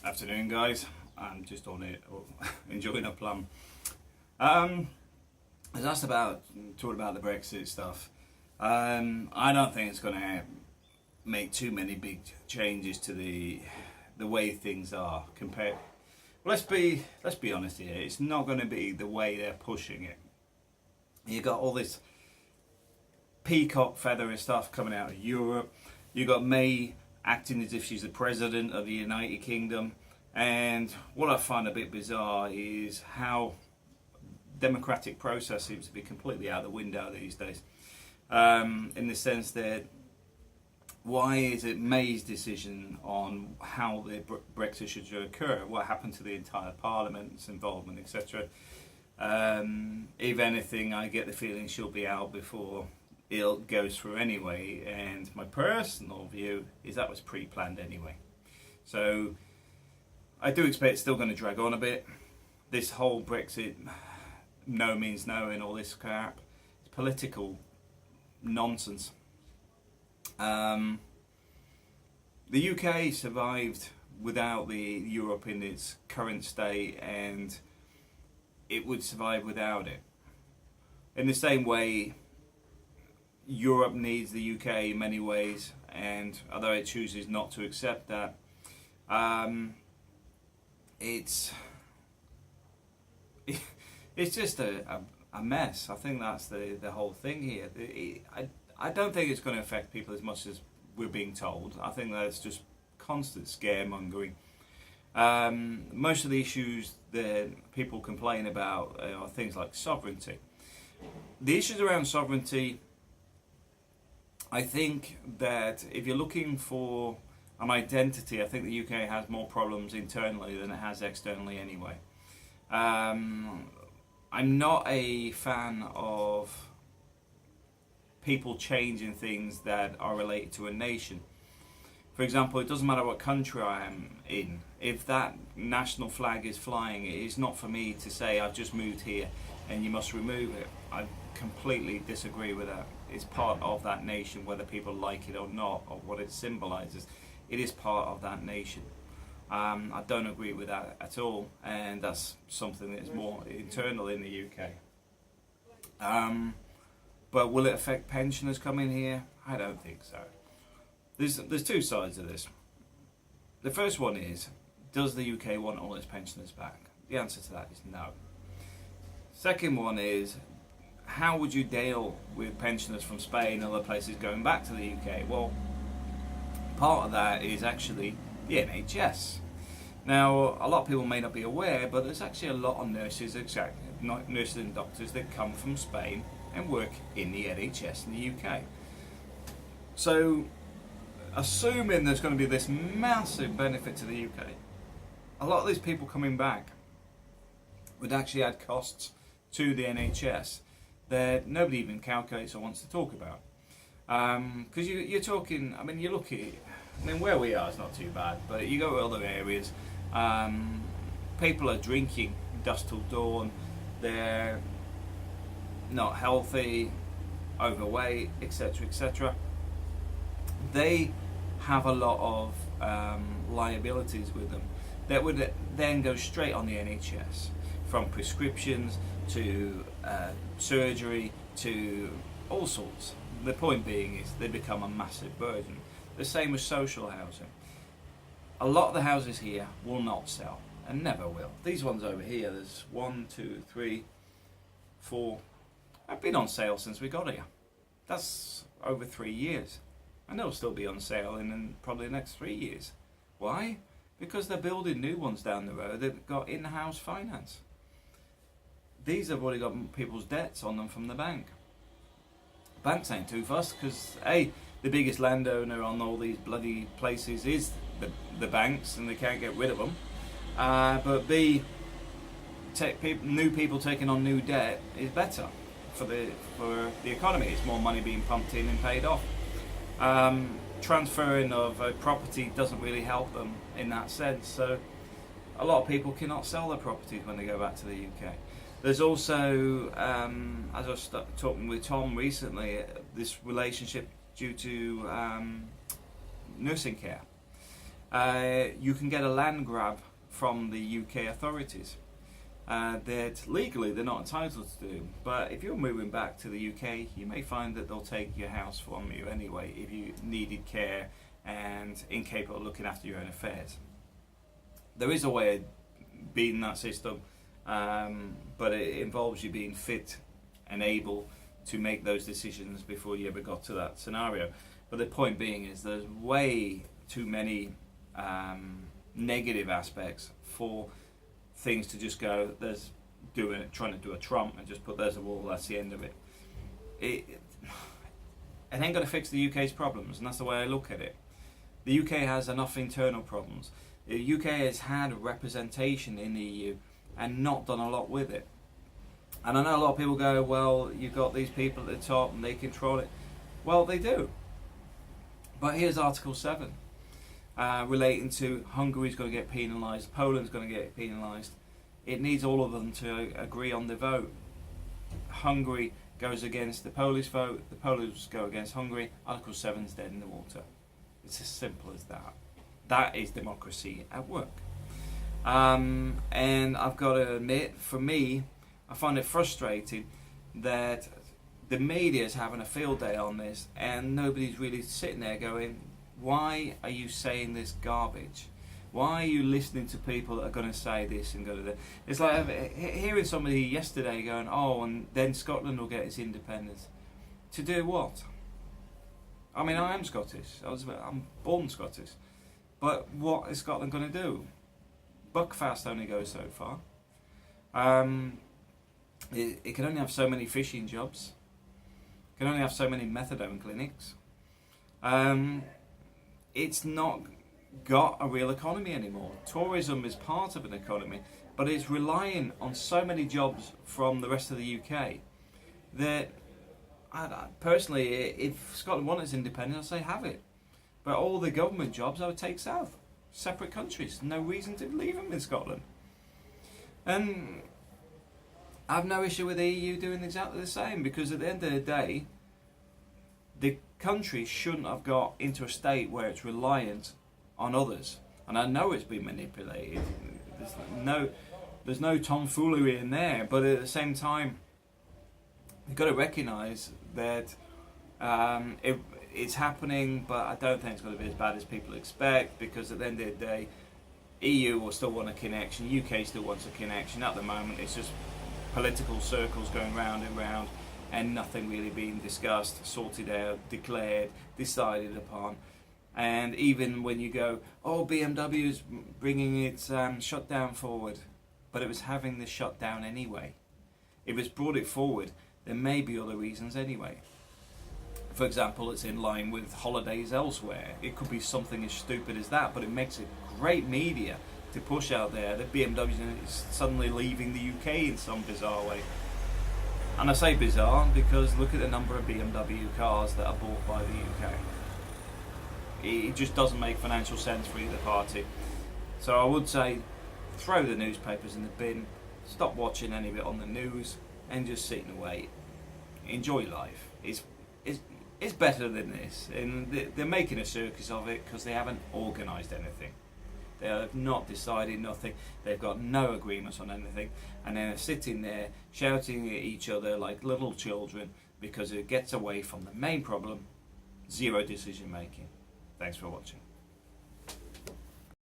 Afternoon, guys. I'm just on it, enjoying a plum. I was asked about talking about the Brexit stuff. I don't think it's going to make too many big changes to the way things are compared. Well, let's be honest here. It's not going to be the way they're pushing it. You got all this peacock feathery stuff coming out of Europe. You got May acting as if she's the president of the United Kingdom, and what I find a bit bizarre is how democratic process seems to be completely out the window these days, in the sense that why is it May's decision on how the Brexit should occur? What happened to the entire Parliament's involvement, etc.? If anything, I get the feeling she'll be out before it goes through anyway, and my personal view is that was pre-planned anyway. So I do expect it's still going to drag on a bit. This whole Brexit no means no and all this crap, it's political nonsense. The UK survived without the Europe in its current state, and it would survive without it. In the same way, Europe needs the UK in many ways, and although it chooses not to accept that, it's just a mess. I think that's the whole thing here. I don't think it's going to affect people as much as we're being told. I think that's just constant scaremongering. Most of the issues that people complain about are things like sovereignty. The issues around sovereignty, I think that if you're looking for an identity, I think the UK has more problems internally than it has externally anyway. I'm not a fan of people changing things that are related to a nation. For example, it doesn't matter what country I am in. If that national flag is flying, it is not for me to say I've just moved here and you must remove it. I completely disagree with that. It's part of that nation, whether people like it or not, or what it symbolises. It is part of that nation. I don't agree with that at all, and that's something that is more internal in the UK. But will it affect pensioners coming here? I don't think so. There's two sides of this. The first one is, does the UK want all its pensioners back? The answer to that is no. Second one is, how would you deal with pensioners from Spain and other places going back to the UK? Well, part of that is actually the NHS. Now, a lot of people may not be aware, but there's actually a lot of nurses and doctors that come from Spain and work in the NHS in the UK. So, assuming there's going to be this massive benefit to the UK, a lot of these people coming back would actually add costs to the NHS that nobody even calculates or wants to talk about. Because you're talking, I mean, you look at, where we are is not too bad, but you go to other areas, people are drinking dusk till dawn, they're not healthy, overweight, etc., etc. They have a lot of liabilities with them that would then go straight on the NHS, from prescriptions to surgery to all sorts. The point being is they become a massive burden. The same with social housing. A lot of the houses here will not sell and never will. These ones over here, there's 1, 2, 3, 4, have been on sale since we got here. That's over 3 years. And they'll still be on sale in probably the next 3 years. Why? Because they're building new ones down the road. They've got in-house finance. These have already got people's debts on them from the bank. Banks ain't too fussed because A, the biggest landowner on all these bloody places is the banks, and they can't get rid of them. But B, new people taking on new debt is better for the economy. It's more money being pumped in and paid off. Transferring of a property doesn't really help them in that sense. So a lot of people cannot sell their properties when they go back to the UK. There's also, as I was talking with Tom recently, this relationship due to nursing care. you can get a land grab from the UK authorities that legally they're not entitled to do. But if you're moving back to the UK, you may find that they'll take your house from you anyway if you needed care and incapable of looking after your own affairs. There is a way of beating that system, but it involves you being fit and able to make those decisions before you ever got to that scenario. But the point being is there's way too many negative aspects for things to just go, trying to do a Trump and just put there's a wall, that's the end of it. It ain't going to fix the UK's problems, and that's the way I look at it. The UK has enough internal problems. The UK has had representation in the EU and not done a lot with it. And I know a lot of people go, well, you've got these people at the top and they control it. Well, they do. But here's Article 7. Relating to Hungary's going to get penalised, Poland's going to get penalised. It needs all of them to agree on the vote. Hungary goes against the Polish vote, the Polish go against Hungary, Article 7's dead in the water. It's as simple as that. That is democracy at work. And I've got to admit, for me, I find it frustrating that the media is having a field day on this and nobody's really sitting there going, why are you saying this garbage? Why are you listening to people that are going to say this and go to that? It's like hearing somebody yesterday going, oh, and then Scotland will get its independence. To do what? I mean, I am Scottish. I'm born Scottish. But what is Scotland going to do? Buckfast only goes so far. It can only have so many fishing jobs. It can only have so many methadone clinics. It's not got a real economy anymore. Tourism is part of an economy, but it's relying on so many jobs from the rest of the UK that, personally, if Scotland wanted its independence, I'd say have it. But all the government jobs I would take south. Separate countries. No reason to leave them in Scotland. And I've no issue with the EU doing exactly the same, because at the end of the day, the country shouldn't have got into a state where it's reliant on others. And I know it's been manipulated. There's no tomfoolery in there. But at the same time, you've got to recognise that it's happening, but I don't think it's going to be as bad as people expect, because at the end of the day, EU will still want a connection, UK still wants a connection. At the moment, it's just political circles going round and round, and nothing really being discussed, sorted out, declared, decided upon. And even when you go, oh, BMW is bringing its shutdown forward, but it was having the shutdown anyway. If it's brought it forward, there may be other reasons anyway. For example, it's in line with holidays elsewhere. It could be something as stupid as that, but it makes it great media to push out there that BMW is suddenly leaving the UK in some bizarre way. And I say bizarre because look at the number of BMW cars that are bought by the UK. It just doesn't make financial sense for either party. So I would say throw the newspapers in the bin, stop watching any of it on the news, and just sit and wait. Enjoy life. It's better than this, and they're making a circus of it because they haven't organised anything. They have not decided nothing. They've got no agreements on anything, and they're sitting there shouting at each other like little children because it gets away from the main problem: zero decision making. Thanks for watching.